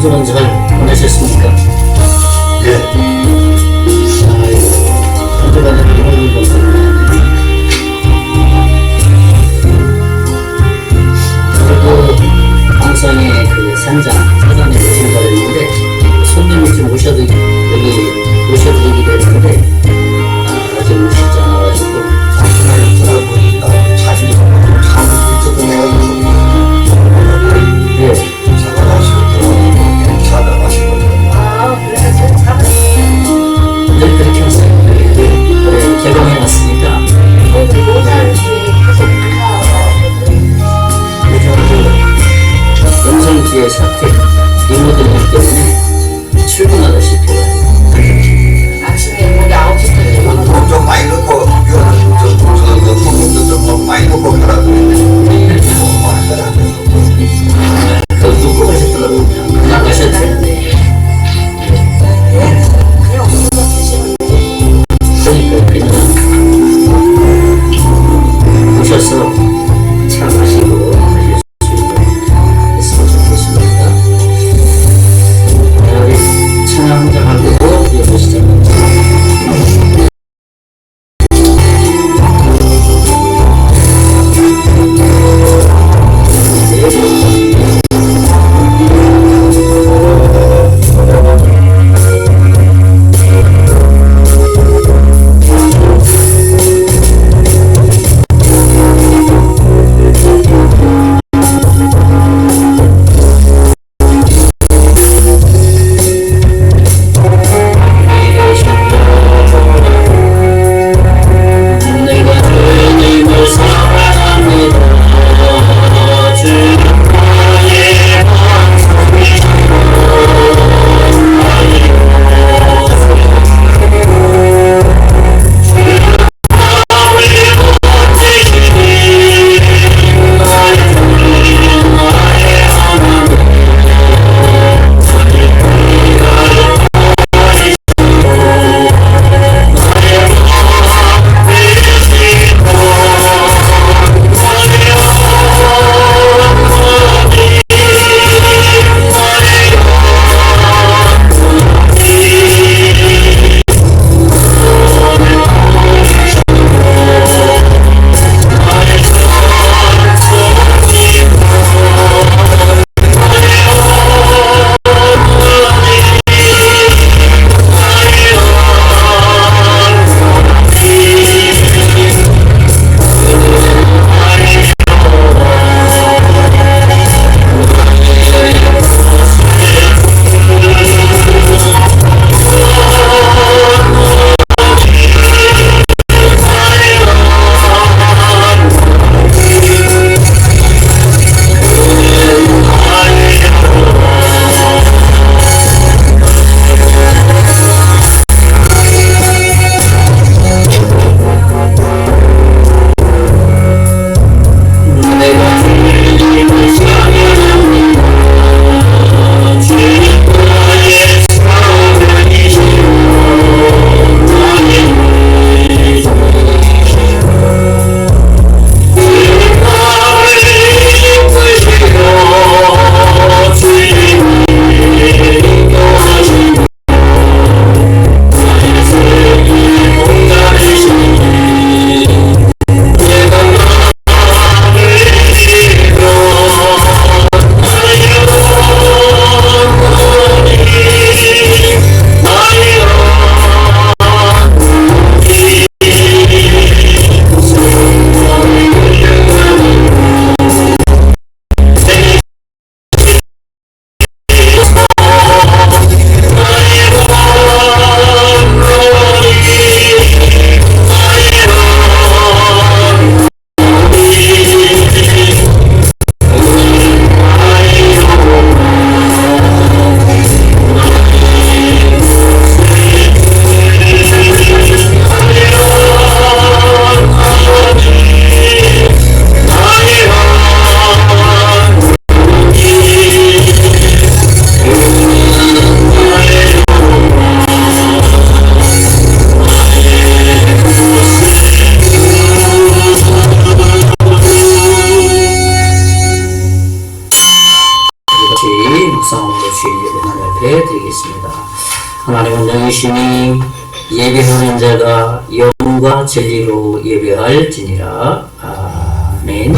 안전한 잘 보내셨습니까? 예. 어제가는 이런 것들 그리고 방송의 그 사장에 오신 거 있는데 손님이 좀 오셔드리기로 했는데 아직 오시지 않아가지고 오늘 돌아보니까 자신이 참 일찍 끝내가지고 예. 사과하시고 괜찮아 드리겠습니다. 하나님은 영이시니 예배하는 자가 영과 진리로 예배할지니라. 아멘.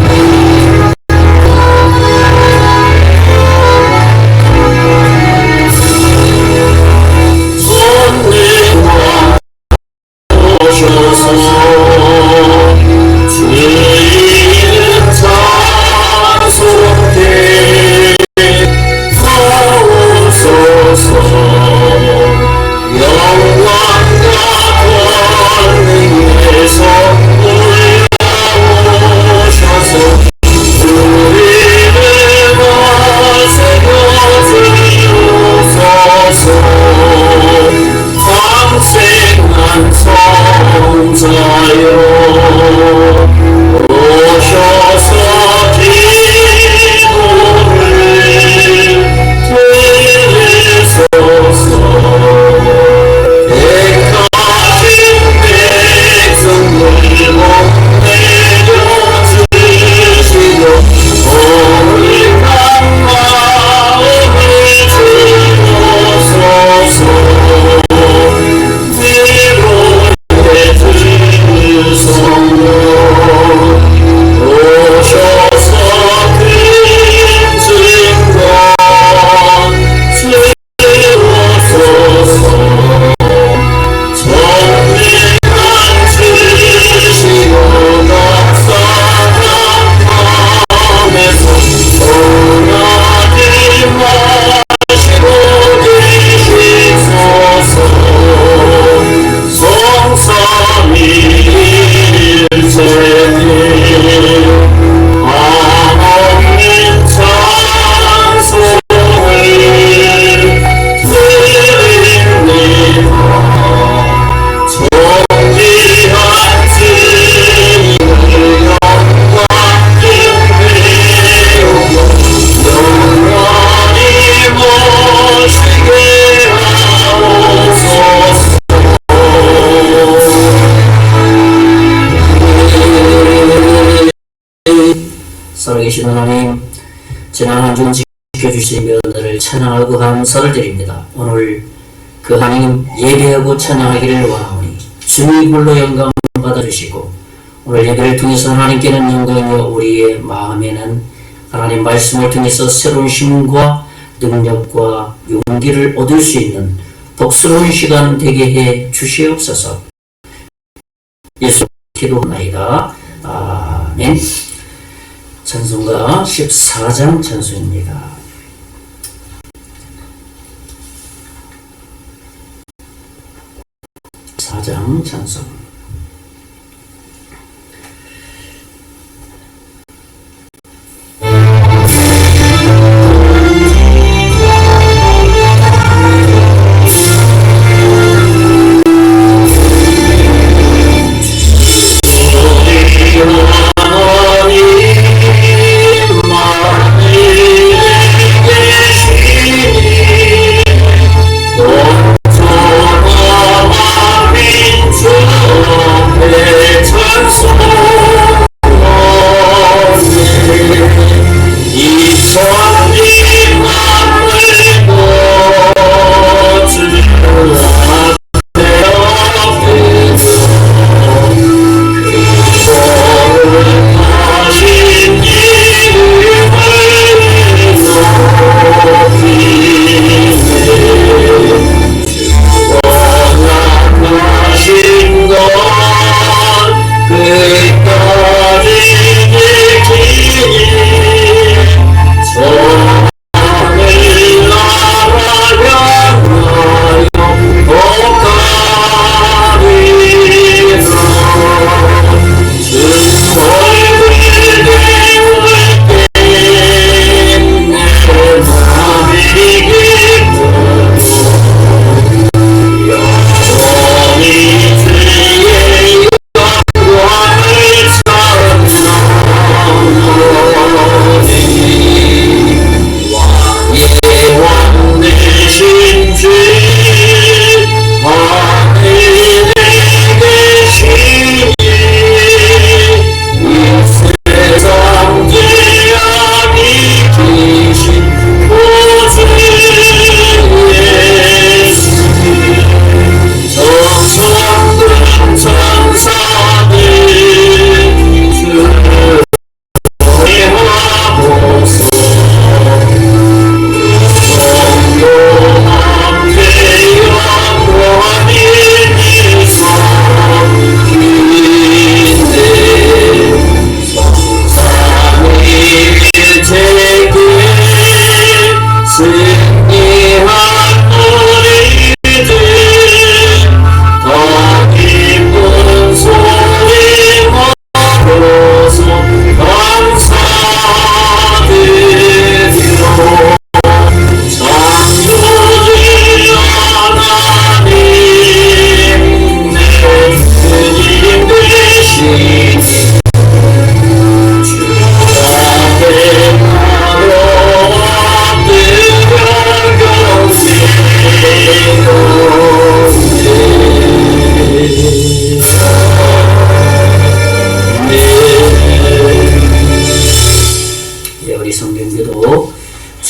살아계신 하나님, 지난 한 주 지켜주신 면을 찬양하고 감사를 드립니다. 오늘 그 하나님 예배하고 찬양하기를 원하오니 주님 홀로 영광 받아주시고 오늘 예배를 통해서 하나님께는 영광이요 우리의 마음에는 하나님 말씀을 통해서 새로운 힘과 능력과 용기를 얻을 수 있는 복스러운 시간 되게 해 주시옵소서. 예수 기도나이다. 아멘. 찬송가 14장 찬송입니다. 14장 찬송. 주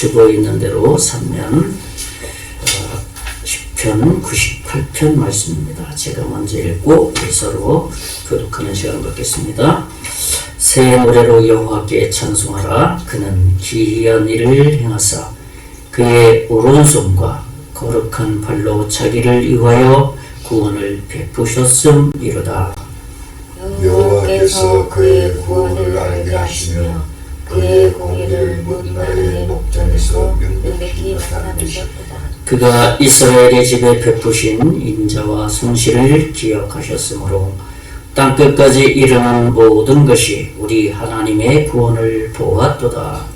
주고 있는 대로 삼면 시편 98편 말씀입니다. 제가 먼저 읽고 서로 교독하는 시간을 갖겠습니다. 새 노래로 여호와께 찬송하라. 그는 기이한 일을 행하사 그의 오른손과 거룩한 발로 자기를 위하여 구원을 베푸셨음이로다. 여호와께서 그의 구원을 알게 하시며 그의 공의를 문나라의 목전에서 명백히 나타내셨도다. 그가 이스라엘의 집에 베푸신 인자와 성실을 기억하셨으므로 땅끝까지 이르는 모든 것이 우리 하나님의 구원을 보았도다.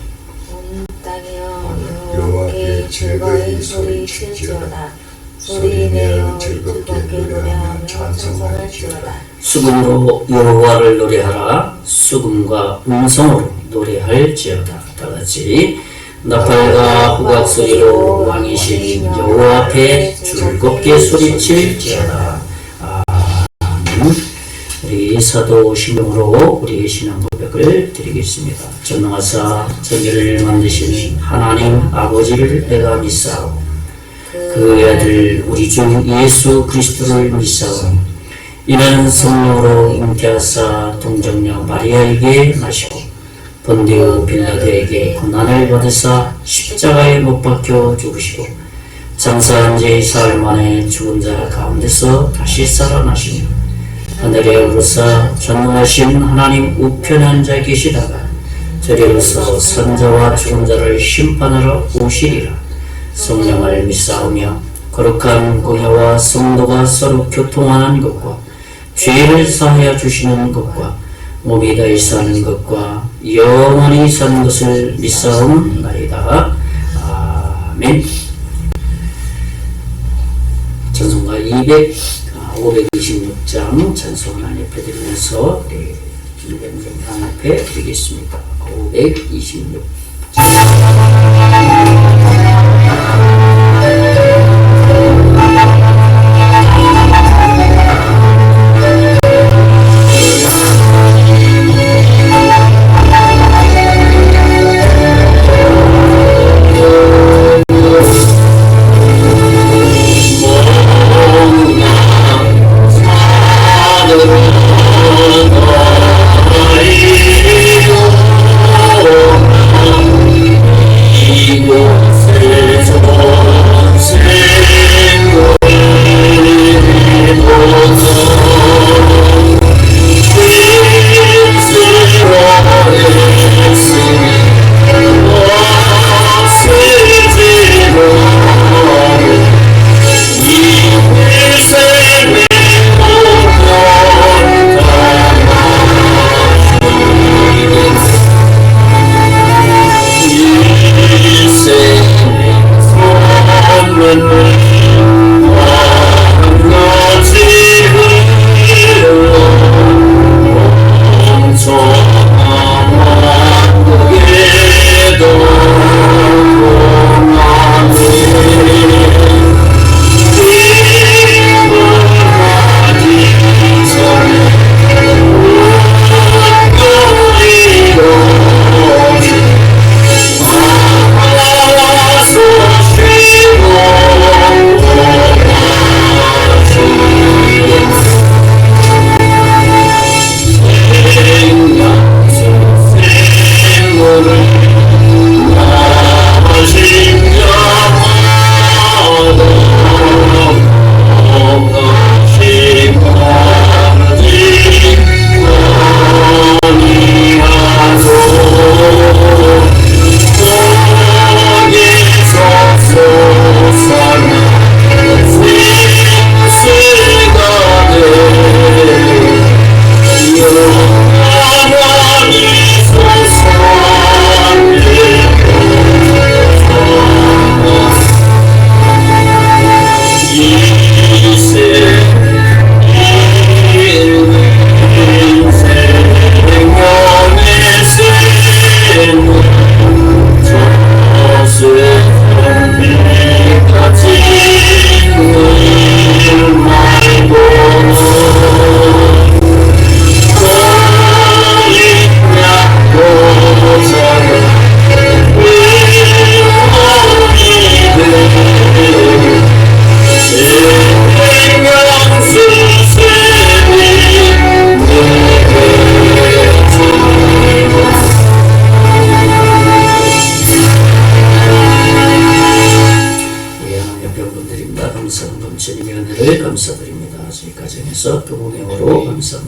온 땅이여 여호와께 즐거이 소리칠지어다. 소리내어 즐겁게 노래하며 찬송할지어다. 수금으로 여호와를 노래하라. 수금과 음성으로 노래할지어다. 다같이 나팔과 후각 소리로 왕이신 여호와 앞에 즐겁게 소리칠지어다. 아멘. 우리 사도 신경으로 우리의 신앙 고백을 드리겠습니다. 전능하사 천지를 만드신 하나님 아버지를 내가 믿사오니 그 아들 우리 주 예수 그리스도를 믿사오니 이는 성령으로 잉태하사 동정녀 마리아에게 나시고 본디오 빌라도에게 고난을 받으사 십자가에 못 박혀 죽으시고 장사한 지 사흘 만에 죽은 자 가운데서 다시 살아나시며 하늘에 오르사 전능하신 하나님 우편에 앉아 계시다가 저리로서 산자와 죽은 자를 심판하러 오시리라. 성령을 믿사오며 거룩한 공회와 성도가 서로 교통하는 것과 죄를 사하여 주시는 것과 몸이 다시 사는 것과 영원히 사는 것을 믿사옵나이다. 아멘. 찬송가 526장 찬송을 앞에 드리면서 우리 김병정 앞에 드리겠습니다. 526. 오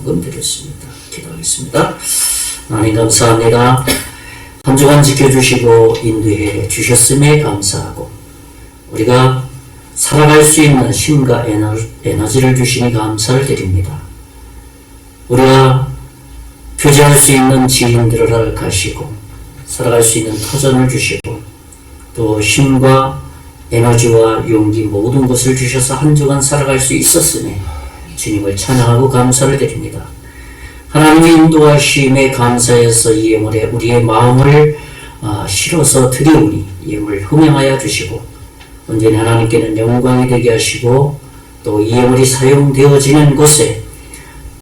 헌금 드렸습니다. 기도하겠습니다. 하나님 감사합니다. 한 주간 지켜주시고 인도해 주셨음에 감사하고 우리가 살아갈 수 있는 힘과 에너지를 주시니 감사를 드립니다. 우리가 교제할 수 있는 지인들을 허락하시고 살아갈 수 있는 터전을 주시고 또 힘과 에너지와 용기 모든 것을 주셔서 한 주간 살아갈 수 있었으니 주님을 찬양하고 감사를 드립니다. 하나님의 인도하심에 감사해서 이 예물에 우리의 마음을 실어서 드리오니 이 예물을 흠양하여 주시고 언제나 하나님께는 영광이 되게 하시고 또 이 예물이 사용되어지는 곳에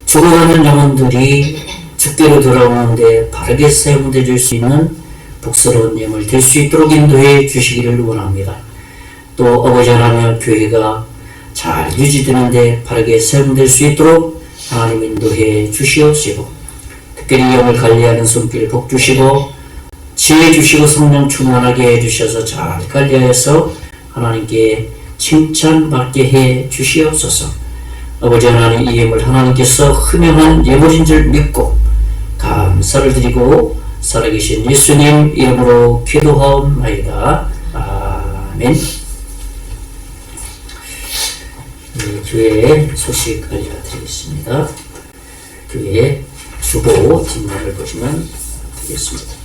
죽어가는 영혼들이 주께로 돌아오는데 바르게 사용되어질 수 있는 복스러운 예물 될 수 있도록 인도해 주시기를 원합니다. 또 아버지 하나님 교회가 잘 유지되는데 바르게 사용될 수 있도록 하나님 인도해 주시옵시고 특별히 영을 관리하는 손길 복 주시고 지혜 주시고 성령 충만하게 해주셔서 잘 관리하여서 하나님께 칭찬받게 해 주시옵소서. 아버지 하나님 이 예물 하나님께서 흠양한 예물인 줄 믿고 감사를 드리고 살아계신 예수님 이름으로 기도하옵나이다. 아멘. 교회 소식 알려드리겠습니다. 교회 주보 뒷면을 보시면 되겠습니다.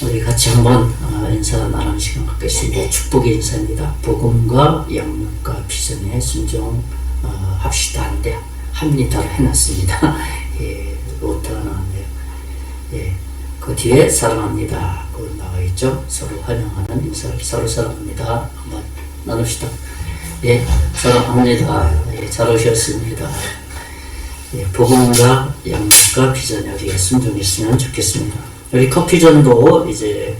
우리 같이 한번 인사 나누는 시간 갖겠습니다. 축복의 인사입니다. 복음과 양육과 비전에 순종합시다 하는데 합니다를 해놨습니다. 예, 오타가 나왔네요. 예, 그 뒤에 사랑합니다. 그 나와있죠. 서로 환영하는 인사를 서로 사랑합니다. 한번 나눕시다. 예, 사랑합니다. 예, 잘 오셨습니다. 예, 복음과 양육과 비전에 우리가 순종했으면 좋겠습니다. 우리 커피전도 이제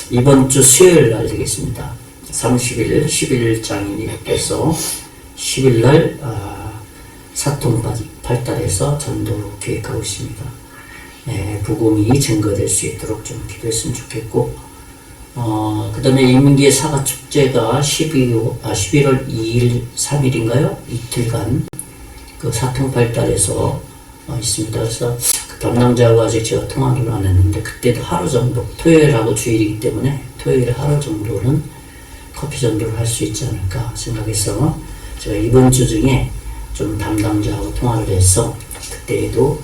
이번 주 수요일 날 되겠습니다. 30일 11일 장인님께서 10일 날 사통 발달해서 전도 계획하고 있습니다. 예, 복음이 증거될 수 있도록 좀 기도했으면 좋겠고 그 다음에 인민기의 사과축제가 11월 2일 3일인가요? 이틀간 그 사통 발달해서 있습니다. 그래서 그 담당자하고 아직 제가 통화를 안 했는데 그때도 하루 정도 토요일하고 주일이기 때문에 토요일 하루 정도는 커피 전도를 할 수 있지 않을까 생각해서 제가 이번 주 중에 좀 담당자하고 통화를 해서 그때에도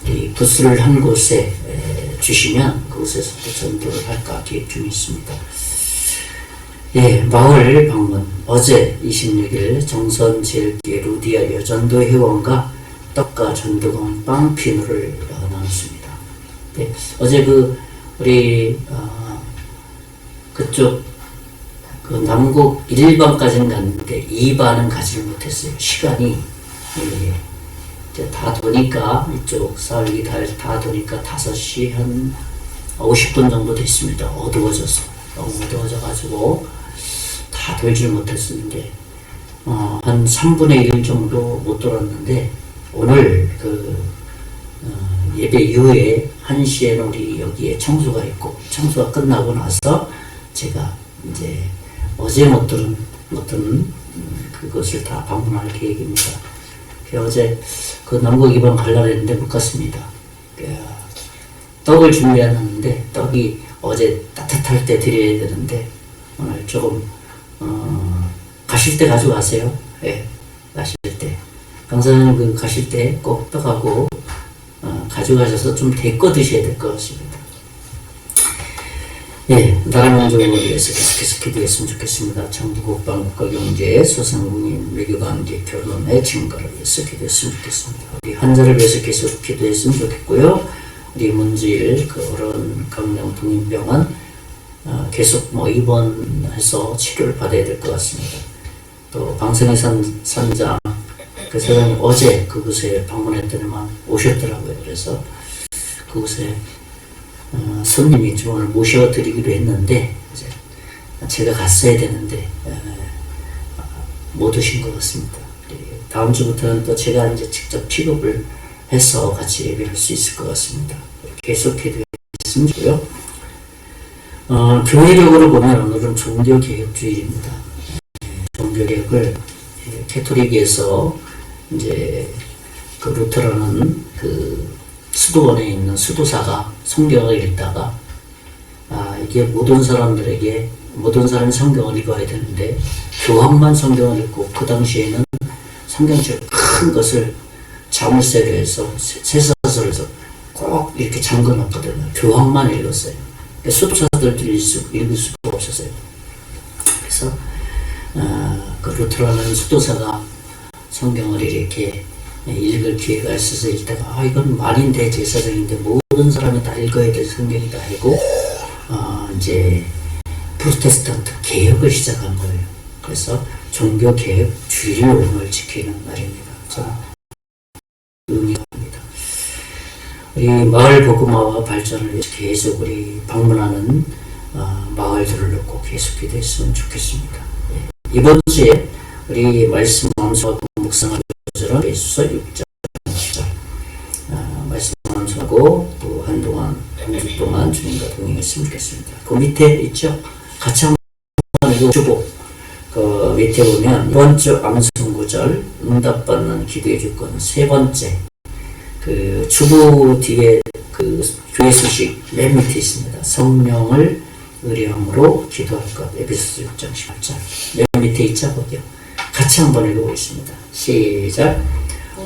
이 부스를 한 곳에 주시면 그곳에서 또 전도를 할까 계획 중에 있습니다. 예, 마을 방문 어제 26일 정선제일교회 루디아 여전도 회원과 떡과 전도건 빵 비누를 나눴습니다. 네, 어제 우리 그쪽 남곡 1반까지는 갔는데 2반은 가지를 못했어요. 시간이 이제 다 도니까 이쪽 사흘이 다 도니까 5시 한 50분 정도 됐습니다. 어두워져서 너무 어두워져가지고 다 돌질 못했었는데 한 3분의 1 정도 못 돌았는데 오늘 예배 이후에 1시에는 우리 여기에 청소가 있고 청소가 끝나고 나서 제가 이제 어제 못 들은 그것을 다 방문할 계획입니다. 어제 그 남곡 2번 가려고 했는데 못 갔습니다. 떡을 준비해놨는데 떡이 어제 따뜻할 때 드려야 되는데 오늘 조금 가실 때 가져가세요. 예, 가실 때 강사님 가실 때 꼭 떡하고 가져가셔서 좀 데꿔 드셔야 될 것 같습니다. 예, 나라 민족을 위해서 계속해서 기도했으면 좋겠습니다. 정부, 국방, 국가경제, 소상공인, 외교관계, 결혼의 증가를 위해서 기도했으면 좋겠습니다. 우리 환자를 위해서 계속 기도했으면 좋겠고요. 우리 문주일 어른 강령 동인병원 계속 입원해서 치료를 받아야 될 것 같습니다. 또 방생의 산장 그 사장님 어제 그곳에 방문했더니만 오셨더라고요. 그래서 그곳에 손님이 좀 오늘 모셔드리기로 했는데 이제 제가 갔어야 되는데 못 오신 것 같습니다. 다음 주부터는 또 제가 이제 직접 픽업을 해서 같이 예배할 수 있을 것 같습니다. 계속 기도했으면 좋고요. 교회력으로 보면 오늘은 종교개혁주일입니다. 종교개혁을 캐토릭에서 이제 그 루터라는 그 수도원에 있는 수도사가 성경을 읽다가 이게 모든 사람이 성경을 읽어야 되는데 교황만 성경을 읽고 그 당시에는 성경책 큰 것을 자물쇠로 해서 쇠사슬에서 꼭 이렇게 잠궈놨거든요. 교황만 읽었어요. 수도사들도 읽을 수가 없었어요. 그래서 그 루터라는 수도사가 성경을 이렇게 읽을 기회가 있어서 읽다가 이건 말인 대제사장인데 모든 사람이 다 읽어야 될 성경이다 하고 이제 프로테스탄트 개혁을 시작한 거예요. 그래서 종교개혁 주일론을 지키는 날입니다. 저는 의미합니다. 우리 마을 복음화와 발전을 위해서 계속 우리 방문하는 마을들을 놓고 계속 기도했으면 좋겠습니다. 이번 주에 우리 말씀 암송하고 묵상할 것은 에베소서 6장 10절 말씀 암송하고 또 한동안 3주 동안 주님과 동행했으면 좋겠습니다. 그 밑에 있죠? 같이 한번 읽어주고 그 밑에 보면 이번 주 암송 구절 응답받는 기도의 조건 세 번째 그 주보 뒤에 그 교회 소식 맨 밑에 있습니다. 성령을 의뢰함으로 기도할 것 에베소서 6장 18절 맨 밑에 있죠? 거기요. 같이 한번 읽어보겠습니다. 시작.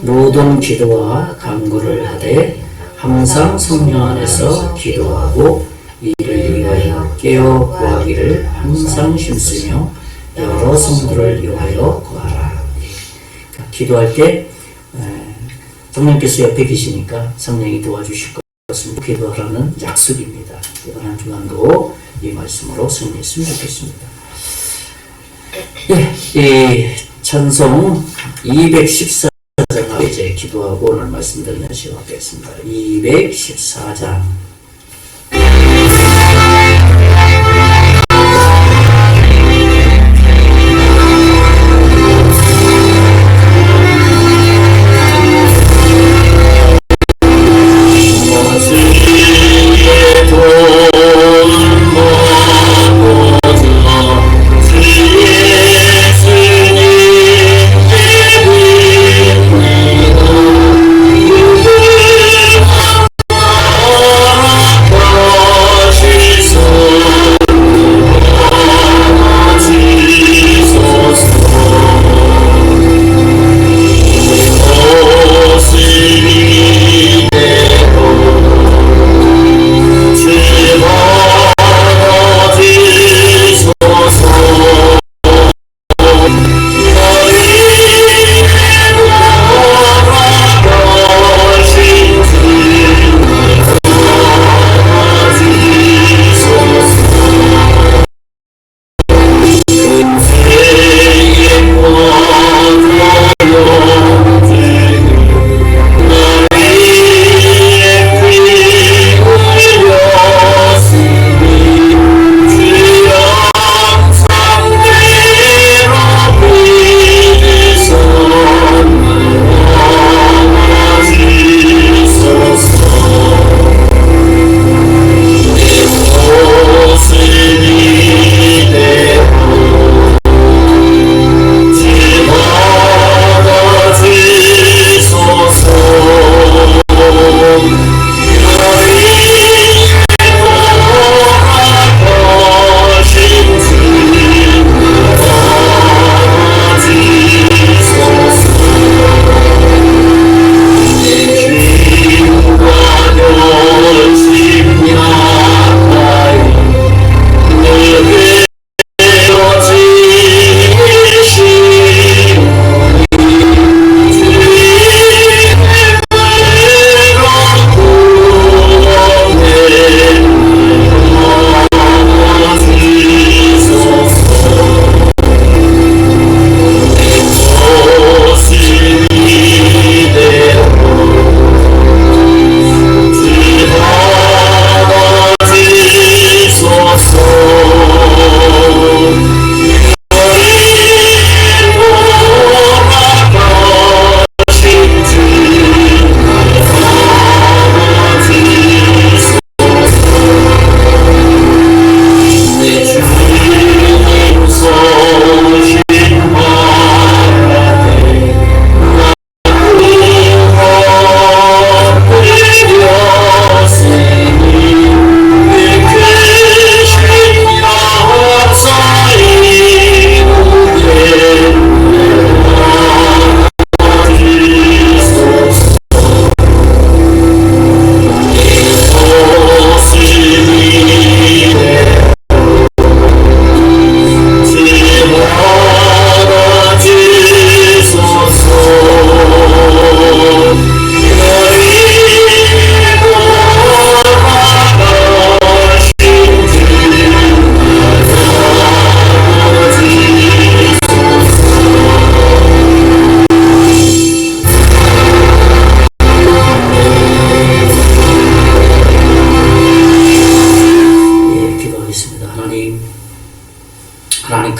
모든 기도와 간구를 하되 항상 성령 안에서 기도하고 이를 위하여 깨어 구하기를 항상 힘쓰며 여러 성도를 위하여 구하라. 그러니까 기도할 때 성령께서 옆에 계시니까 성령이 도와주실 것을 기도하라는 약속입니다. 이번 한 주간도 이 말씀으로 승리했으면 좋겠습니다. 이 찬송 214장 이제 기도하고 오늘 말씀 듣는 시간 갖겠습니다. 214장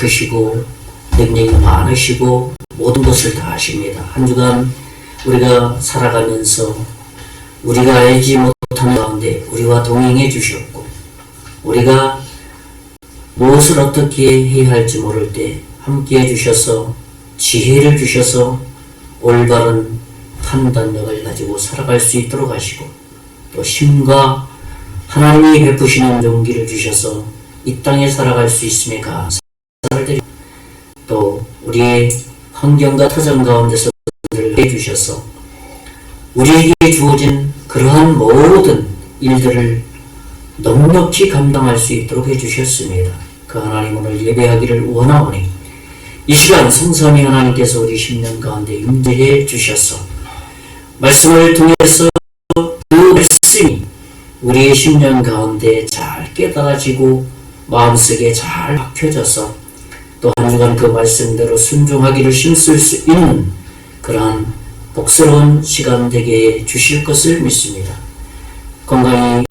크시고 능력이 많으시고 모든 것을 다 아십니다. 한 주간 우리가 살아가면서 우리가 알지 못하는 가운데 우리와 동행해 주셨고, 우리가 무엇을 어떻게 해야 할지 모를 때 함께 해주셔서 지혜를 주셔서 올바른 판단력을 가지고 살아갈 수 있도록 하시고, 또 힘과 하나님이 베푸시는 용기를 주셔서 이 땅에 살아갈 수 있음에 감사를 드립니다. 또 우리의 환경과 타전 가운데서 해주셔서 우리에게 주어진 그러한 모든 일들을 넉넉히 감당할 수 있도록 해주셨습니다. 그 하나님 오늘 예배하기를 원하오니 이 시간 성삼위 하나님께서 우리 심령 가운데 임재해 주셔서 말씀을 통해서 그 말씀이 우리의 심령 가운데 잘 깨달아지고 마음속에 잘 박혀져서 또 한 주간 그 말씀대로 순종하기를 힘쓸 수 있는 그러한 복스러운 시간 되게 해 주실 것을 믿습니다. 건강이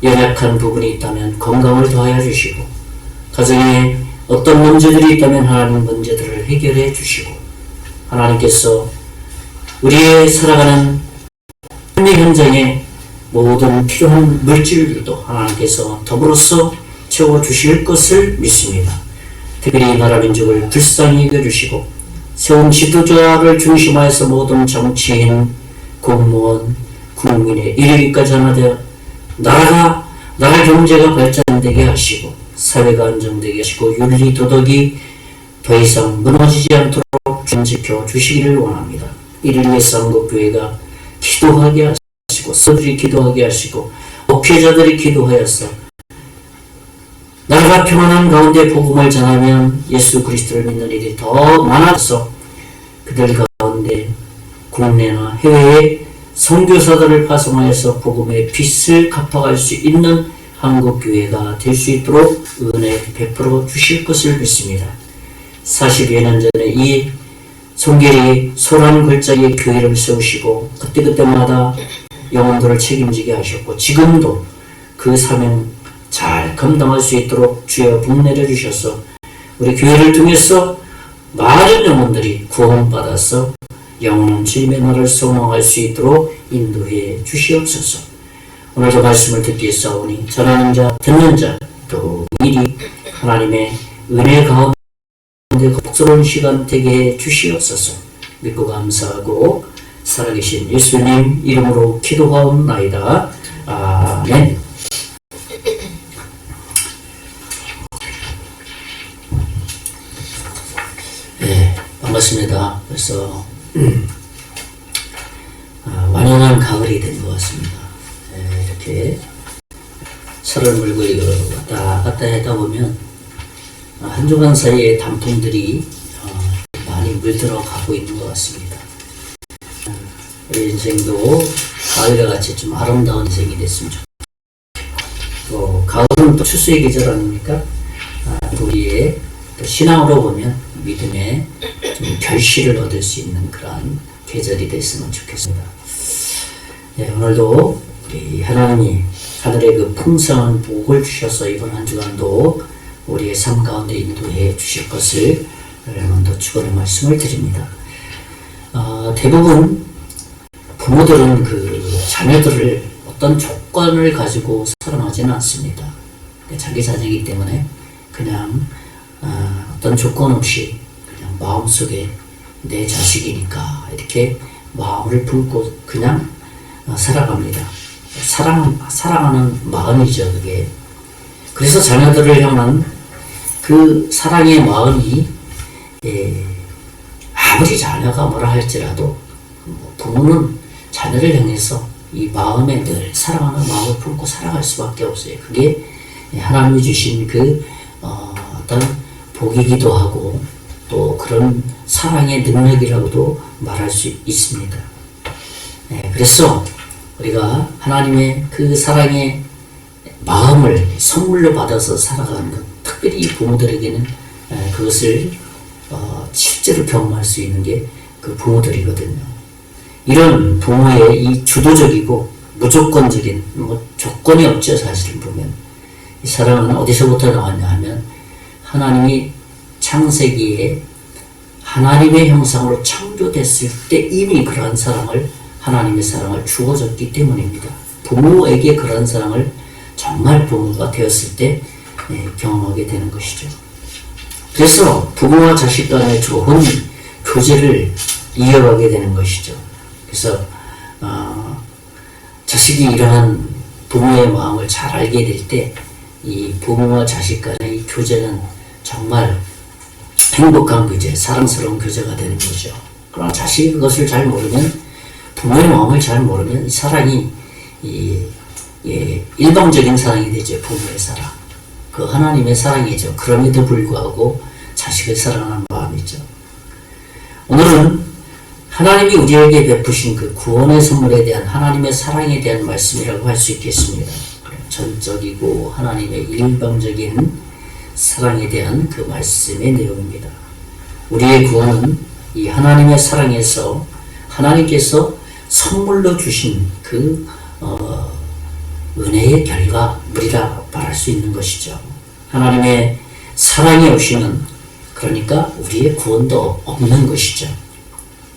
연약한 부분이 있다면 건강을 더하여 주시고, 가정에 어떤 문제들이 있다면 하나님 문제들을 해결해 주시고, 하나님께서 우리의 살아가는 삶의 현장에 모든 필요한 물질들도 하나님께서 더불어서 채워주실 것을 믿습니다. 특별히 나라 민족을 불쌍히 여겨주시고 세운 지도자를 중심하여서 모든 정치인, 공무원, 국민의 이르기까지 하나 되어 나라 경제가 발전되게 하시고 사회가 안정되게 하시고 윤리 도덕이 더 이상 무너지지 않도록 지켜 주시기를 원합니다. 이를 위해서 한국교회가 기도하게 하시고 서들이 기도하게 하시고 목회자들이 기도하여서 나라가 평안한 가운데 복음을 전하면 예수 그리스도를 믿는 일이 더 많아서 그들 가운데 국내나 해외에 선교사들을 파송하여서 복음의 빚을 갚아갈 수 있는 한국교회가 될 수 있도록 은혜 베풀어 주실 것을 믿습니다. 40여 년 전에 이 송계리 소란 골짜기에 교회를 세우시고 그때그때마다 영혼들을 책임지게 하셨고 지금도 그 사명 잘 감당할 수 있도록 주여 복 내려주셔서 우리 교회를 통해서 많은 영혼들이 구원받아서 영원한 주님의 나라를 소망할 수 있도록 인도해 주시옵소서. 오늘도 말씀을 듣기 위해서오니 전하는 자 듣는 자 또 미리 하나님의 은혜 가운데 복스러운 시간 되게 해 주시옵소서. 믿고 감사하고 살아계신 예수님 이름으로 기도하옵나이다. 아멘. 네, 반갑습니다. 벌써 완연한 가을이 된 것 같습니다. 네, 이렇게 설을 물고 이거 왔다 갔다 하다 보면 한 주간 사이에 단풍들이 많이 물들어 가고 있는 것 같습니다. 우리 인생도 가을과 같이 좀 아름다운 인생이 됐으면 좋겠습니다. 또 가을은 또 추수의 계절 아닙니까? 우리의 또 신앙으로 보면 믿음의 좀 결실을 얻을 수 있는 그러한 계절이 됐으면 좋겠습니다. 네, 오늘도 우리 하나님이 하늘의 그 풍성한 복을 주셔서 이번 한 주간도 우리의 삶 가운데 인도해 주실 것을 먼저 축원의 말씀을 드립니다. 대부분 부모들은 그 자녀들을 어떤 조건을 가지고 사랑하지는 않습니다. 자기 자녀이기 때문에 그냥 어떤 조건 없이 그냥 마음속에 내 자식이니까 이렇게 마음을 품고 그냥 살아갑니다. 사랑하는 마음이죠, 그게. 그래서 자녀들을 향한 그 사랑의 마음이 아무리 자녀가 뭐라 할지라도 부모는 자녀를 향해서 이 마음에 늘 사랑하는 마음을 품고 살아갈 수밖에 없어요. 그게 하나님이 주신 그 어떤 복이기도 하고 또 그런 사랑의 능력이라고도 말할 수 있습니다. 그래서 우리가 하나님의 그 사랑의 마음을 선물로 받아서 살아가는 것, 특별히 부모들에게는 그것을 실제로 경험할 수 있는 게 그 부모들이거든요. 이런 부모의 이 주도적이고 무조건적인 조건이 없죠. 사실은 보면 이 사랑은 어디서부터 나왔냐 하면 하나님이 창세기에 하나님의 형상으로 창조됐을 때 이미 그러한 사랑을, 하나님의 사랑을 주어졌기 때문입니다. 부모에게 그러한 사랑을 정말 부모가 되었을 때 경험하게 되는 것이죠. 그래서 부모와 자식 간의 좋은 교제를 이어가게 되는 것이죠. 그래서 자식이 이러한 부모의 마음을 잘 알게 될 때 이 부모와 자식 간의 이 교제는 정말 행복한 교제, 사랑스러운 교제가 되는 거죠. 그러나 자식이 그것을 잘 모르면, 부모의 마음을 잘 모르면 이 사랑이 일방적인 사랑이 되죠. 부모의 사랑. 그 하나님의 사랑이죠. 그럼에도 불구하고 자식을 사랑하는 마음이죠. 오늘은 하나님이 우리에게 베푸신 그 구원의 선물에 대한 하나님의 사랑에 대한 말씀이라고 할 수 있겠습니다. 전적이고 하나님의 일방적인 사랑에 대한 그 말씀의 내용입니다. 우리의 구원은 이 하나님의 사랑에서 하나님께서 선물로 주신 그 은혜의 결과물이라 말할 수 있는 것이죠. 하나님의 사랑이 없이는, 그러니까 우리의 구원도 없는 것이죠.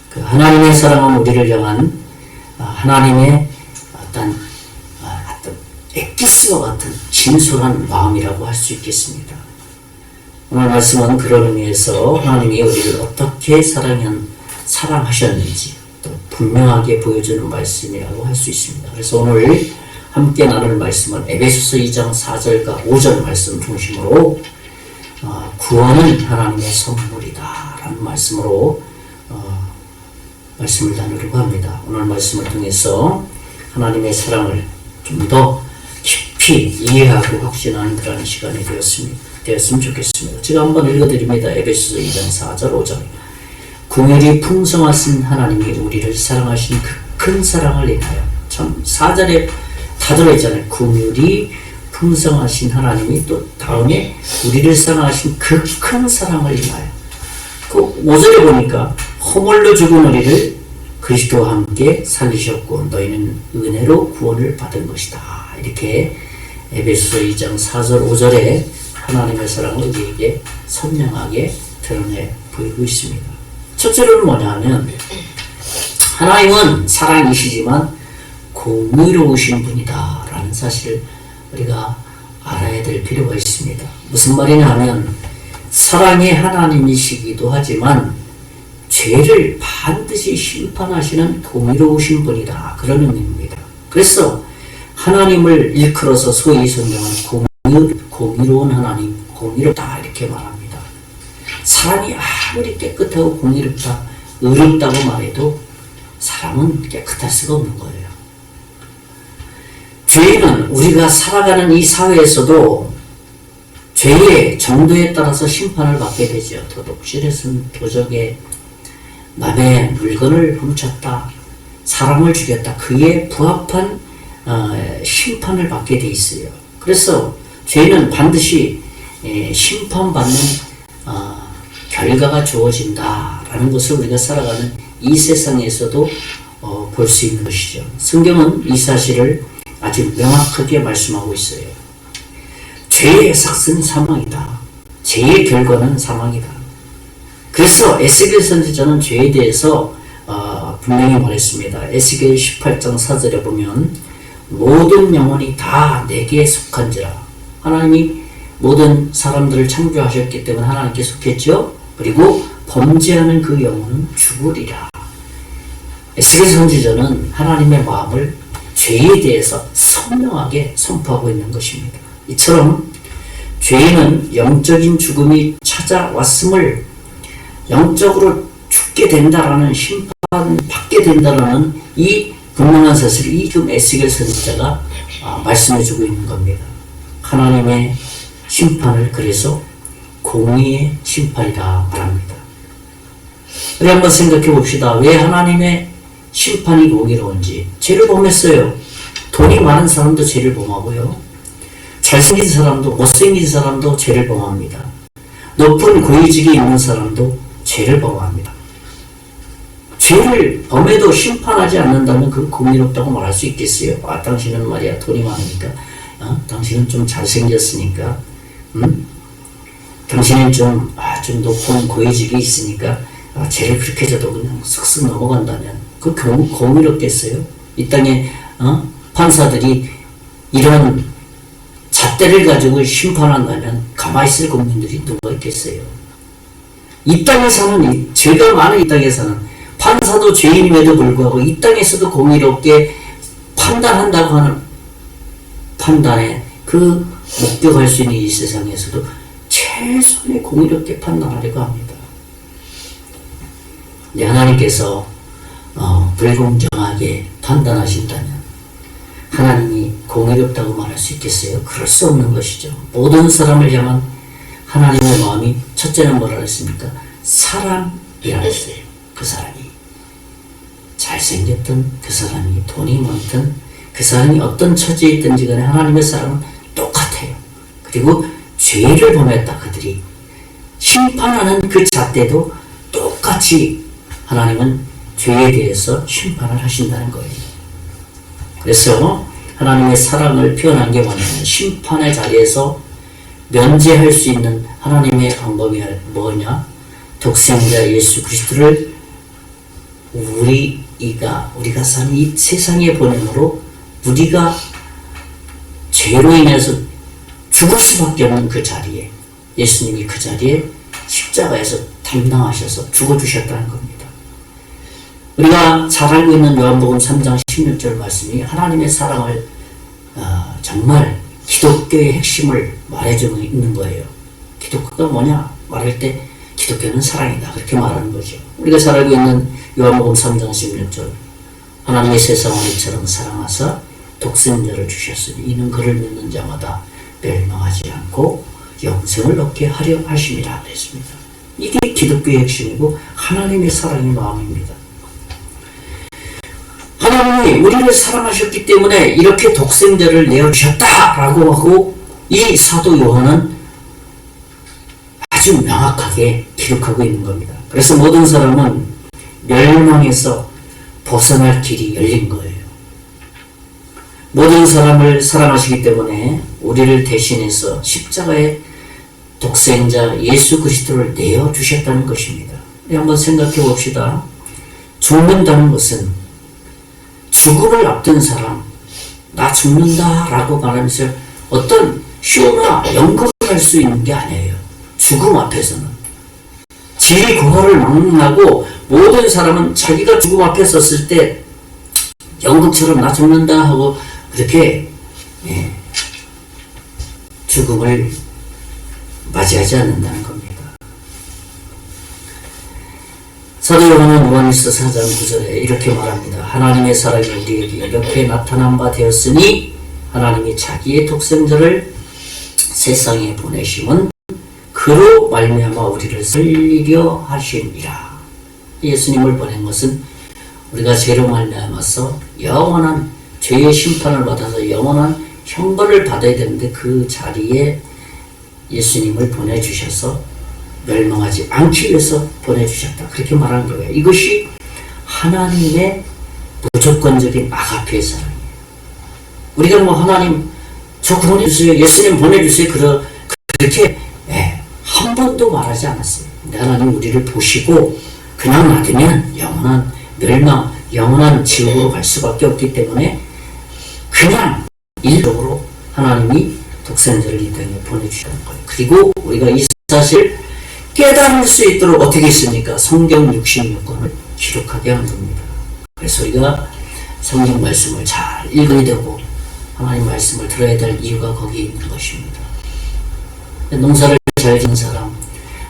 그 하나님의 사랑은 우리를 향한 하나님의 어떤 엑기스와 같은 진솔한 마음이라고 할 수 있겠습니다. 오늘 말씀은 그런 의미에서 하나님이 우리를 어떻게 사랑하셨는지 또 분명하게 보여주는 말씀이라고 할 수 있습니다. 그래서 오늘 함께 나눌 말씀은 에베소서 2장 4절과 5절 말씀 중심으로 구원은 하나님의 선물이다 라는 말씀으로 말씀을 나누려고 합니다. 오늘 말씀을 통해서 하나님의 사랑을 좀 더 깊이 이해하고 확신하는 그런 시간이 되었으면 좋겠습니다. 제가 한번 읽어드립니다. 에베소서 2장 4절 5절. 긍휼이 풍성하신 하나님이 우리를 사랑하신 그 큰 사랑을 인하여, 참 4절에 다 들어있잖아요. 긍휼이 풍성하신 하나님이 또 다음에 우리를 사랑하신 그 큰 사랑을 인하여, 그 5절에 보니까 허물로 죽은 우리를 그리스도와 함께 살리셨고 너희는 은혜로 구원을 받은 것이다. 이렇게 에베소서 2장 4절 5절에 하나님의 사랑을 우리에게 선명하게 드러내 보이고 있습니다. 첫째로는 뭐냐 하면 하나님은 사랑이시지만 공의로우신 분이다 라는 사실을 우리가 알아야 될 필요가 있습니다. 무슨 말이냐 하면 사랑의 하나님이시기도 하지만 죄를 반드시 심판하시는 공의로우신 분이다, 그런 의미입니다. 그래서 하나님을 일컬어서 소위 성경은 공의로운 하나님, 공의롭다 이렇게 말합니다. 사람이 아무리 깨끗하고 공의롭다, 의롭다고 말해도 사람은 깨끗할 수가 없는 거예요. 죄인은 우리가 살아가는 이 사회에서도 죄의 정도에 따라서 심판을 받게 되죠. 도둑질했음, 도적에 남의 물건을 훔쳤다, 사람을 죽였다, 그에 부합한 심판을 받게 돼 있어요. 그래서 죄는 반드시 심판받는 결과가 주어진다라는 것을 우리가 살아가는 이 세상에서도 볼 수 있는 것이죠. 성경은 이 사실을 아주 명확하게 말씀하고 있어요. 죄의 삭은 사망이다. 죄의 결과는 사망이다. 그래서 에스겔 선지자는 죄에 대해서 분명히 말했습니다. 에스겔 18장 4절에 보면 모든 영혼이 다 내게 속한지라. 하나님이 모든 사람들을 창조하셨기 때문에 하나님께 속했죠. 그리고 범죄하는 그 영혼은 죽으리라. 에스겔 선지자는 하나님의 마음을 죄에 대해서 선명하게 선포하고 있는 것입니다. 이처럼 죄인은 영적인 죽음이 찾아왔음을, 영적으로 죽게 된다라는, 심판받게 된다라는 이 분명한 사실을 이 지금 에스겔 선지자가 말씀해주고 있는 겁니다. 하나님의 심판을 그래서 공의의 심판이다 말합니다. 우리 한번 생각해 봅시다. 왜 하나님의 심판이 공의로운지. 죄를 범했어요. 돈이 많은 사람도 죄를 범하고요, 잘생긴 사람도 못생긴 사람도 죄를 범합니다. 높은 고위직에 있는 사람도 죄를 범합니다. 죄를 범해도 심판하지 않는다면 그 공의롭다고 말할 수 있겠어요? 당신은 말이야 돈이 많으니까, 당신은 좀 잘생겼으니까, 당신은 좀 높은 고위직이 있으니까 죄를 그렇게 져도 그냥 슥슥 넘어간다면 그 공의롭겠어요? 이 땅에 판사들이 이런 잣대를 가지고 심판한다면 가만히 있을 국민들이 누가 있겠어요? 이 땅에 사는 죄가 많은 이 땅에 사는 판사도 죄인임에도 불구하고 이 땅에서도 공의롭게 판단한다고 하는 판단에 그 목격할 수 있는 이 세상에서도 최소한의 공의롭게 판단하려고 합니다. 하나님께서 불공정하게 판단하신다면 하나님이 공의롭다고 말할 수 있겠어요? 그럴 수 없는 것이죠. 모든 사람을 향한 하나님의 마음이 첫째는 뭐라 그랬습니까? 사랑이라 했어요. 그 사람이 잘생겼든 그 사람이 돈이 많든 그 사람이 어떤 처지에 있든지 간에 하나님의 사랑은 똑같아요. 그리고 죄를 범했다 그들이 심판하는 그 잣대도 똑같이 하나님은 죄에 대해서 심판을 하신다는 거예요. 그래서 하나님의 사랑을 표현한 게 뭐냐면 심판의 자리에서 면제할 수 있는 하나님의 방법이 뭐냐? 독생자 예수 그리스도를 우리가 사는 이 세상에 보냄으로 우리가 죄로 인해서 죽을 수밖에 없는 그 자리에 예수님이 그 자리에 십자가에서 담당하셔서 죽어주셨다는 겁니다. 우리가 잘 알고 있는 요한복음 3장 16절 말씀이 하나님의 사랑을 정말 기독교의 핵심을 말해주고 있는 거예요. 기독교가 뭐냐? 말할 때 기독교는 사랑이다. 그렇게 말하는 거죠. 우리가 잘 알고 있는 요한복음 3장 16절 하나님의 세상을 이처럼 사랑하사 독생자를 주셨으니 이는 그를 믿는 자마다 멸망하지 않고 영생을 얻게 하려 하심이라 그랬습니다. 이게 기독교의 핵심이고 하나님의 사랑의 마음입니다. 하나님이 우리를 사랑하셨기 때문에 이렇게 독생자를 내어주셨다라고 하고 이 사도 요한은 아주 명확하게 기록하고 있는 겁니다. 그래서 모든 사람은 멸망에서 벗어날 길이 열린 거예요. 모든 사람을 사랑하시기 때문에 우리를 대신해서 십자가에 독생자 예수 그리스도를 내어주셨다는 것입니다. 한번 생각해 봅시다. 죽는다는 것은 죽음을 앞둔 사람, 나 죽는다 라고 말하면서 어떤 쇼나 연극을 할 수 있는 게 아니에요. 죽음 앞에서는. 진리 고하를 막론하고 모든 사람은 자기가 죽음 앞에 섰을 때 연극처럼 나 죽는다 하고 그렇게 죽음을 맞이하지 않는다는 겁니다. 사도 요한은 요한일서 4장 9절에 이렇게 말합니다. 하나님의 사랑이 우리에게 이렇게 나타난 바 되었으니 하나님이 자기의 독생자를 세상에 보내심은 그로 말미암아 우리를 살리려 하심이라. 예수님을 보낸 것은 우리가 죄로 말미암아서 영원한 죄의 심판을 받아서 영원한 형벌을 받아야 되는데 그 자리에 예수님을 보내주셔서 멸망하지 않기 위해서 보내주셨다. 그렇게 말하는 거예요. 이것이 하나님의 무조건적인 아가페의 사랑이에요. 우리가 하나님 저 보내주세요. 예수님 보내주세요. 그렇게 한 번도 말하지 않았어요. 근데 하나님 우리를 보시고 그냥 놔두면 영원한 멸망, 영원한 지옥으로 갈 수밖에 없기 때문에 그냥 일적으로 하나님이 독생자를 이 땅에 보내주셨던 거예요. 그리고 우리가 이 사실을 깨달을 수 있도록 어떻게 했습니까? 성경 66권을 기록하게 한 겁니다. 그래서 우리가 성경 말씀을 잘 읽어야 되고 하나님 말씀을 들어야 될 이유가 거기에 있는 것입니다. 농사를 잘 짓는 사람,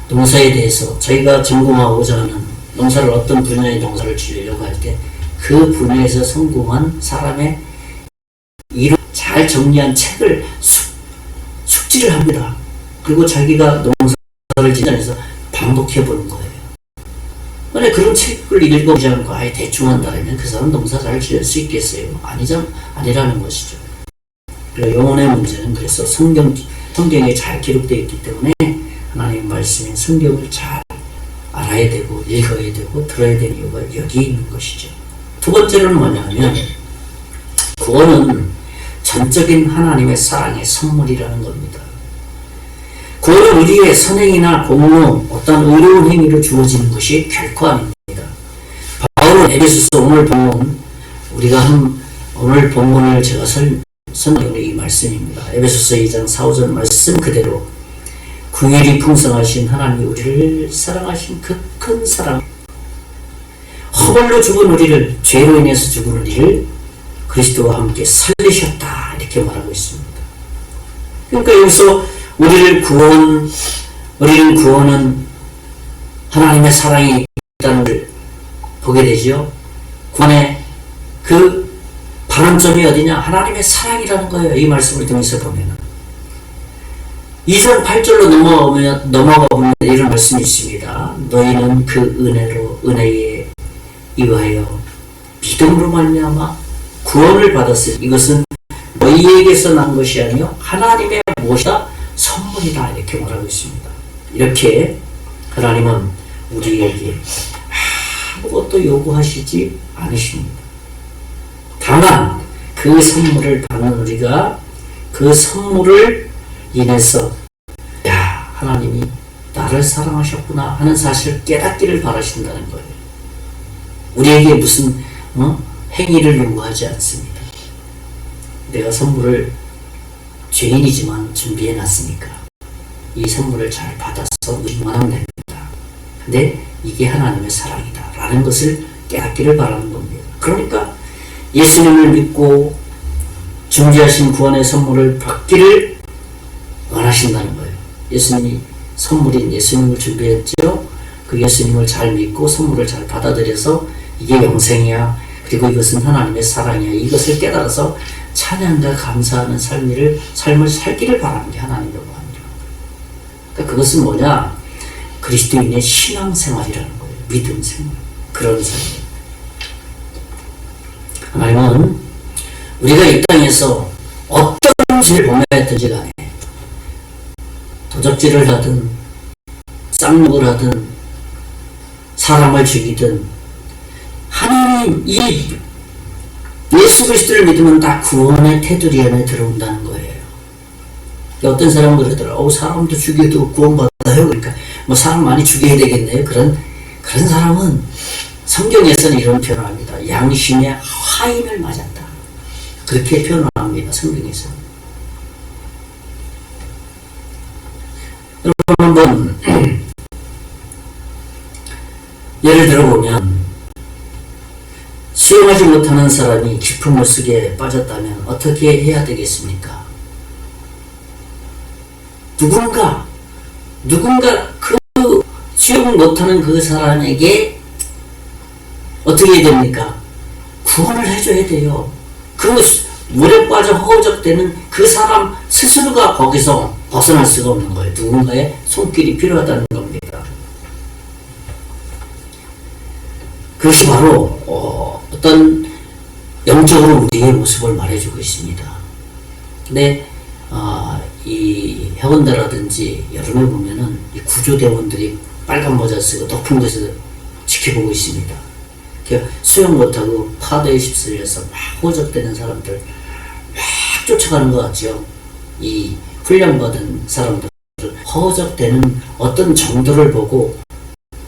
농사에 대해서 저희가 전공하고자 하는 농사를 어떤 분야의 농사를 지으려고 할 때 그 분야에서 성공한 사람의 일을 잘 정리한 책을 숙지를 합니다. 그리고 자기가 농사를 지면서 반복해 보는 거예요. 만약 그런 책을 읽어보지 않고 아예 대충 한다면 그 사람 농사 잘 지을 수 있겠어요? 아니라는 것이죠. 그리고 영혼의 문제는 그래서 성경에 잘 기록되어 있기 때문에 하나님의 말씀인 성경을 잘 알아야 되고 읽어야 되고 들어야 되는 이유가 여기에 있는 것이죠. 두 번째로는 뭐냐면 구원은 전적인 하나님의 사랑의 선물이라는 겁니다. 구원은 우리의 선행이나 공로, 어떤 의로운 행위로 주어지는 것이 결코 아닙니다. 바울은 에베소서 오늘 본문, 오늘 본문을 제가 선정한 이 말씀입니다. 에베소서 2장 4-5절 말씀 그대로 긍휼이 풍성하신 하나님이 우리를 사랑하신 그 큰 사랑, 허물로 죽은 우리를, 죄로 인해서 죽은 우리를 그리스도와 함께 살리셨다 이렇게 말하고 있습니다. 그러니까 여기서 우리를 구원은 하나님의 사랑이 있다는 걸 보게 되죠. 구원의 그 발원점이 어디냐? 하나님의 사랑이라는 거예요. 이 말씀을 통해서 보면은 2장 8절로 넘어가 보면 이런 말씀이 있습니다. 너희는 그 은혜에 의하여 믿음으로 말미암아 구원을 받았으니 이것은 너희에게서 난 것이 아니요 하나님의 무엇이다? 선물이다 이렇게 말하고 있습니다. 이렇게 하나님은 우리에게 아무것도 요구하시지 않으십니다. 다만 그 선물을 받는 우리가 그 선물을 인해서 하나님이 나를 사랑하셨구나 하는 사실을 깨닫기를 바라신다는 거예요. 우리에게 무슨 행위를 요구하지 않습니다. 내가 선물을 죄인이지만 준비해놨으니까 이 선물을 잘 받아서 응원하면 됩니다. 근데 이게 하나님의 사랑이다 라는 것을 깨닫기를 바라는 겁니다. 그러니까 예수님을 믿고 준비하신 구원의 선물을 받기를 원하신다는 거예요. 예수님이 선물인 예수님을 준비했죠. 그 예수님을 잘 믿고 선물을 잘 받아들여서 이게 영생이야. 그리고 이것은 하나님의 사랑이야. 이것을 깨달아서 찬양과 감사하는 삶을 살기를 바라는 게 하나님의 마음이라는 거예요. 그러니까 그것은 뭐냐? 그리스도인의 신앙생활이라는 거예요. 믿음생활. 그런 삶. 하나님은 우리가 이 땅에서 어떤 죄를 범했든지 간에 도적질을 하든 쌍욕을 하든 사람을 죽이든 하나님 이 예수 그리스도를 믿으면 다 구원의 테두리 안에 들어온다는 거예요. 어떤 사람은 그러더라. 사람도 죽여도 구원받아요. 그러니까 뭐 사람 많이 죽여야 되겠네요. 그런 사람은 성경에서는 이런 표현을 합니다. 양심의 화인을 맞았다. 그렇게 표현을 합니다. 성경에서. 여러분 한번 예를 들어보면 수영하지 못하는 사람이 깊은 물속에 빠졌다면 어떻게 해야 되겠습니까? 누군가 그 수영 못하는 그 사람에게 어떻게 해야 됩니까? 구원을 해줘야 돼요. 그 물에 빠져 허우적대는 그 사람 스스로가 거기서 벗어날 수가 없는 거예요. 누군가의 손길이 필요하다는 겁니다. 그것이 바로 어떤 영적으로 우리의 모습을 말해주고 있습니다. 근데 이 해운대라든지 여름에 보면은 이 구조대원들이 빨간 모자 쓰고 높은 곳에서 지켜보고 있습니다. 수영 못하고 파도에 휩쓸려서 막 호적되는 사람들 막 쫓아가는 것 같죠. 이 훈련받은 사람들 허적되는 어떤 정도를 보고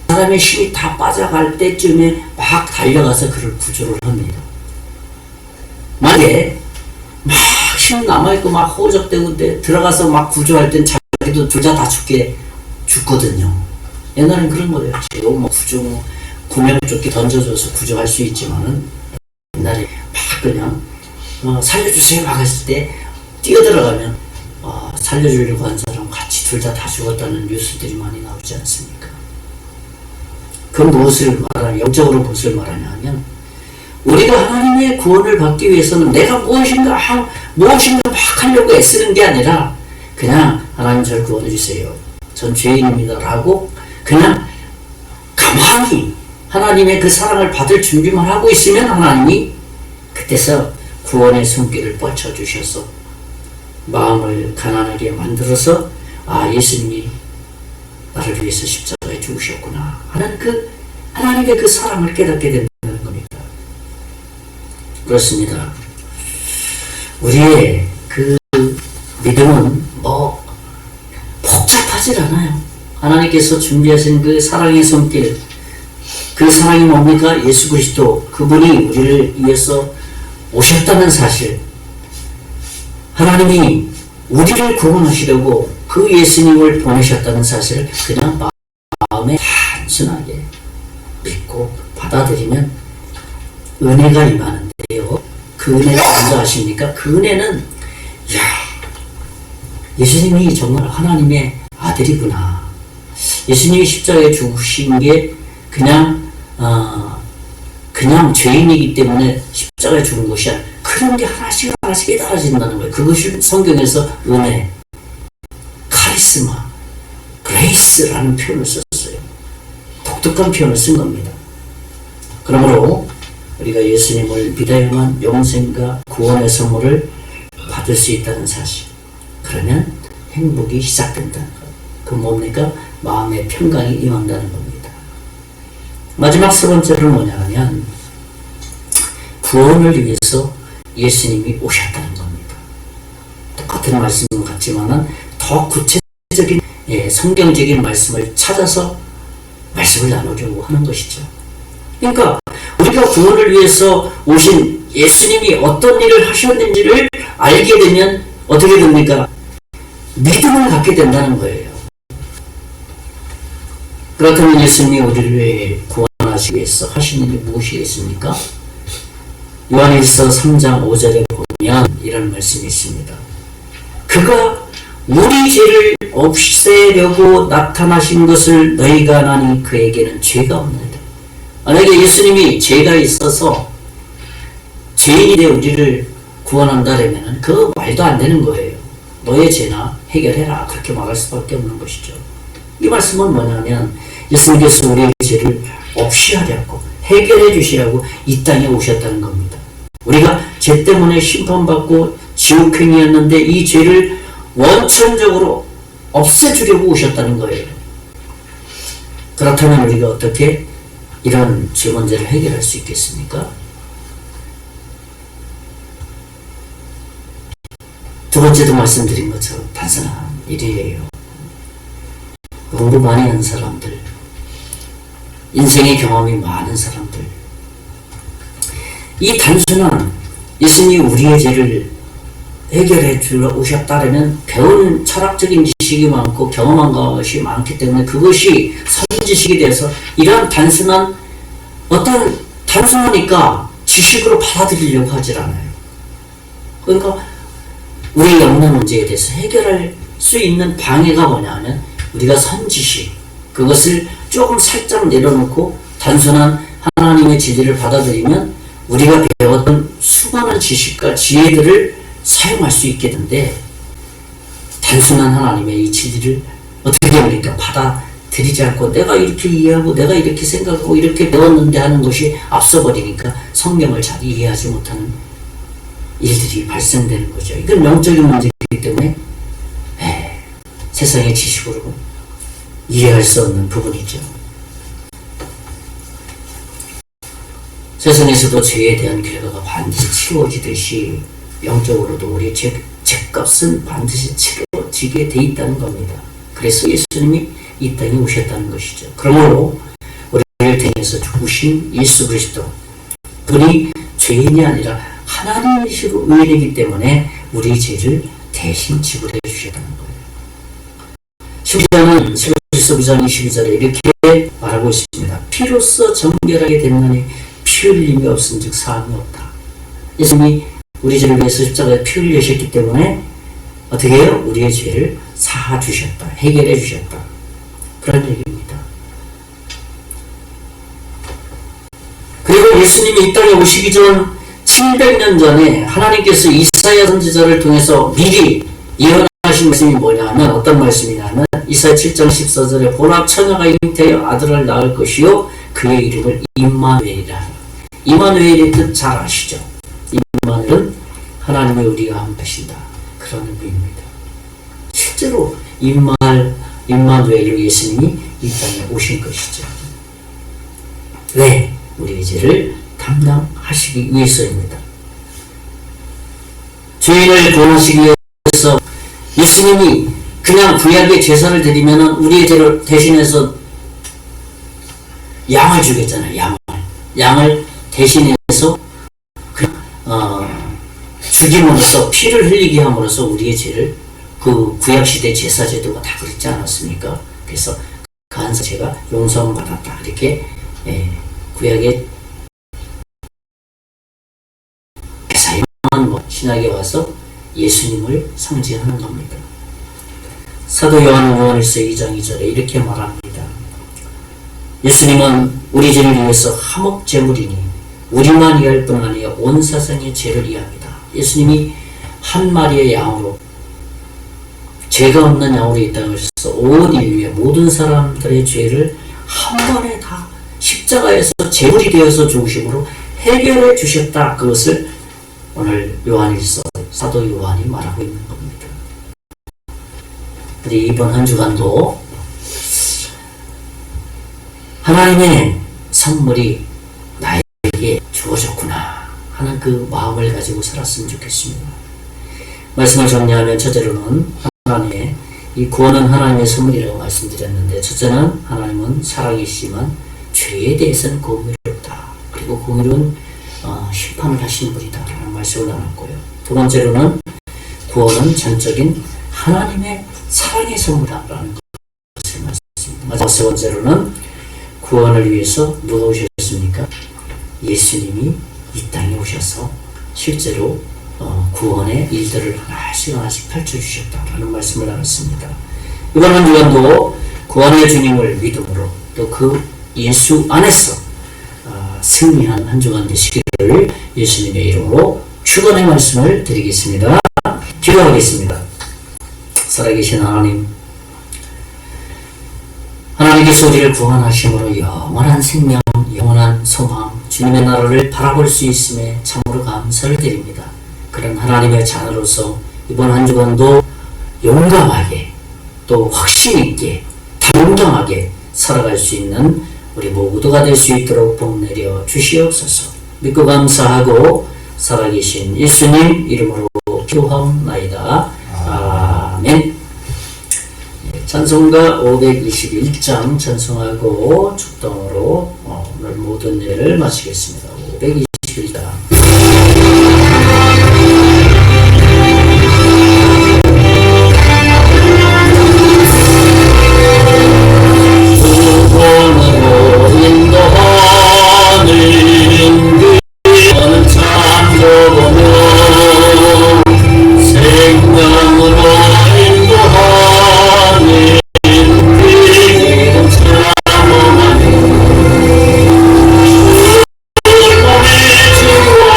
사람의 힘이 다 빠져갈 때쯤에 막 달려가서 그를 구조를 합니다. 만약에 막 힘 남아있고 막 호적되고 들어가서 막 구조할 땐 자기도 둘 다 죽거든요. 옛날엔 그런 거예요. 지금 뭐 구조 구명조끼 던져줘서 구조할 수 있지만은 옛날에 막 그냥 살려주세요 막 했을 때 뛰어들어가면 살려주려고 한 사람 같이 둘 다 죽었다는 뉴스들이 많이 나오지 않습니까? 그 무엇을 말하냐, 영적으로 무엇을 말하냐 하면 우리가 하나님의 구원을 받기 위해서는 내가 무엇인가 막 하려고 애쓰는 게 아니라 그냥 하나님 저를 구원해 주세요. 전 죄인입니다 라고 그냥 가만히 하나님의 그 사랑을 받을 준비만 하고 있으면 하나님이 그때서 구원의 손길을 뻗쳐주셔서 마음을 가난하게 만들어서 예수님이 나를 위해서 십자가에 죽으셨구나 하는 그 하나님의 그 사랑을 깨닫게 된다는 겁니다. 그렇습니다. 우리의 그 믿음은 복잡한 하질 않아요. 하나님께서 준비하신 그 사랑의 손길, 그 사랑이 뭡니까? 예수 그리스도, 그분이 우리를 위해서 오셨다는 사실, 하나님이 우리를 구원하시려고 그 예수님을 보내셨다는 사실을 그냥 마음에 단순하게 믿고 받아들이면 은혜가 임하는데요. 그 은혜가 뭔지 아십니까? 그 은혜는 예수님이 정말 하나님의 아들이구나. 예수님이 십자가에 죽으신 게 그냥 죄인이기 때문에 십자가에 죽은 것이 아니라 그런 게 하나씩 하나씩 깨달아진다는 거예요. 그것이 성경에서 은혜, 카리스마, 그레이스라는 표현을 썼어요. 독특한 표현을 쓴 겁니다. 그러므로 우리가 예수님을 믿어야만 영생과 구원의 선물을 받을 수 있다는 사실, 그러면 행복이 시작된다는 것. 그 뭡니까? 마음의 평강이 임한다는 겁니다. 마지막 세 번째로는 뭐냐 하면 구원을 위해서 예수님이 오셨다는 겁니다. 똑같은 말씀 같지만은 더 구체적인 성경적인 말씀을 찾아서 말씀을 나누려고 하는 것이죠. 그러니까 우리가 구원을 위해서 오신 예수님이 어떤 일을 하셨는지를 알게 되면 어떻게 됩니까? 믿음을 갖게 된다는 거예요. 그렇다면 예수님이 우리를 구원하시기 위해서 하시는 게 무엇이겠습니까? 요한일서 3장 5절에 보면 이런 말씀이 있습니다. 그가 우리 죄를 없애려고 나타나신 것을 너희가 아나니 그에게는 죄가 없느니라. 만약에 예수님이 죄가 있어서 죄인이 되어 우리를 구원한다면 그 말도 안 되는 거예요. 너의 죄나 해결해라. 그렇게 말할 수밖에 없는 것이죠. 이 말씀은 뭐냐면 예수님께서 우리의 죄를 없이 하려고 해결해 주시라고 이 땅에 오셨다는 겁니다. 우리가 죄 때문에 심판받고 지옥행이었는데 이 죄를 원천적으로 없애주려고 오셨다는 거예요. 그렇다면 우리가 어떻게 이런 죄 문제를 해결할 수 있겠습니까? 두 번째도 말씀드린 것처럼 단순한 일이에요. 공부 많이 한 사람들, 인생의 경험이 많은 사람들, 이 단순한 예수님이 우리의 죄를 해결해 주러 오셨다면 배운 철학적인 지식이 많고 경험한 것이 많기 때문에 그것이 선지식이 돼서 이런 단순하니까 지식으로 받아들이려고 하질 않아요. 그러니까 우리의 영혼 문제에 대해서 해결할 수 있는 방해가 뭐냐면 우리가 선지식, 그것을 조금 살짝 내려놓고 단순한 하나님의 진리를 받아들이면 우리가 배웠던 수많은 지식과 지혜들을 사용할 수 있게 되는데 단순한 하나님의 이 진리를 어떻게 됩니까? 받아들이지 않고 내가 이렇게 이해하고 내가 이렇게 생각하고 이렇게 배웠는데 하는 것이 앞서버리니까 성경을 잘 이해하지 못하는 일들이 발생되는 거죠. 이건 영적인 문제이기 때문에 세상의 지식으로 이해할 수 없는 부분이죠. 세상에서도 죄에 대한 결과가 반드시 치러지듯이 영적으로도 우리의 죄값은 반드시 치러지게 돼 있다는 겁니다. 그래서 예수님이 이 땅에 오셨다는 것이죠. 그러므로 우리를 통해서 죽으신 예수 그리스도, 그분이 죄인이 아니라 하나님이시고 의인이기 때문에 우리 죄를 대신 지불해 주셨다는 거예요. 12장은 12장 22절에 이렇게 말하고 있습니다. 피로써 정결하게 됐나니 피 흘림이 없은즉 사함이 없다. 예수님이 우리 죄를 위해서 십자가에 피 흘리셨기 때문에 어떻게 해요? 우리의 죄를 사하 주셨다. 해결해 주셨다. 그런 얘기입니다. 그리고 예수님이 이 땅에 오시기 전 700년 전에 하나님께서 이사야 선지자를 통해서 미리 예언하신 말씀이 뭐냐면 어떤 말씀이냐면 이사야 7장 14절에 보라 처녀가 잉태하여 아들을 낳을 것이요 그의 이름을 임마누엘이라. 임마누엘의 뜻 잘 아시죠? 임마누엘은 하나님의 우리와 함께 하신다. 그런 의미입니다. 실제로 임마누엘로 예수님이 이 땅에 오신 것이죠. 왜? 우리의 죄를 담당하시기 위해서입니다. 죄인을 구원하시기 위해서 예수님이 그냥 구약의 제사를 드리면 우리의 죄를 대신해서 양을 주겠잖아요. 양을 대신해서 죽임으로써 피를 흘리게 함으로써 우리의 죄를 그 구약시대 제사제도가 다 그렇지 않았습니까? 그래서 그 한 제가 용서받았다 이렇게 구약의 신학에 와서 예수님을 상징하는 겁니다. 사도 요한은 요한일서 2장 2절에 이렇게 말합니다. 예수님은 우리 죄를 위해서 화목 제물이니 우리만 위할 뿐 아니라 온 세상의 죄를 위합니다. 예수님이 한 마리의 양으로 죄가 없는 양으로 이 땅에 오셔서 온 인류의 모든 사람들의 죄를 한 번에 다 십자가에서 제물이 되어서 죽으심으로 해결해 주셨다. 그것을 오늘 요한일서 사도 요한이 말하고 있는 겁니다. 우리 이번 한 주간도 하나님의 선물이 나에게 주어졌구나 하는 그 마음을 가지고 살았으면 좋겠습니다. 말씀을 정리하면 첫째로는 하나님의 이 구원은 하나님의 선물이라고 말씀드렸는데, 첫째는 하나님은 사랑이시지만 죄에 대해서는 공의롭다. 그리고 공의로운 심판을 하시는 분이다 라는 말씀을 나눴고요. 두 번째로는 구원은 전적인 하나님의 사랑의 선물이다 라는 것을 말씀드립니다. 마지막 세 번째로는 구원을 위해서 누가 오셨습니까? 예수님이 이 땅에 오셔서 실제로 구원의 일들을 하나씩 펼쳐주셨다라는 말씀을 나눴습니다. 이번 한 주간도 구원의 주님을 믿음으로 또 그 예수 안에서 승리한 한 주간 되시기를 예수님의 이름으로 축원의 말씀을 드리겠습니다. 기도하겠습니다. 살아계신 하나님, 하나님께서 우리를 구원하심으로 영원한 생명, 영원한 소망, 주님의 나라를 바라볼 수 있음에 참으로 감사를 드립니다. 그런 하나님의 자녀로서 이번 한 주간도 용감하게 또 확신 있게 당당하게 살아갈 수 있는 우리 모두가 될 수 있도록 복 내려 주시옵소서. 믿고 감사하고 살아계신 예수님 이름으로 기도하옵나이다. 아멘. 찬송가 521장 찬송하고 축동으로 오늘 모든 예를 마치겠습니다. 521장. 주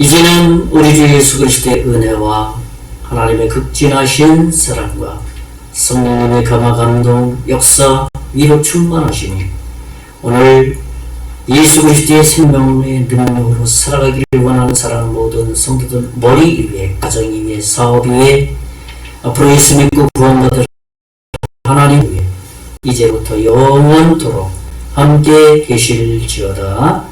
이제는 우리 주 예수 그리스도의 은혜와 하나님의 극진하신 사랑과 성령님의 감화 감동 역사 위로 충만하시니 오늘 예수 그리스도의 생명의 능력으로 살아가기를 원하는 사랑하는 모든 성도들 머리 위에, 가정 위에, 사업 위에, 앞으로 예수 믿고 구원받을 하나님 위에 이제부터 영원토록 함께 계실지어다.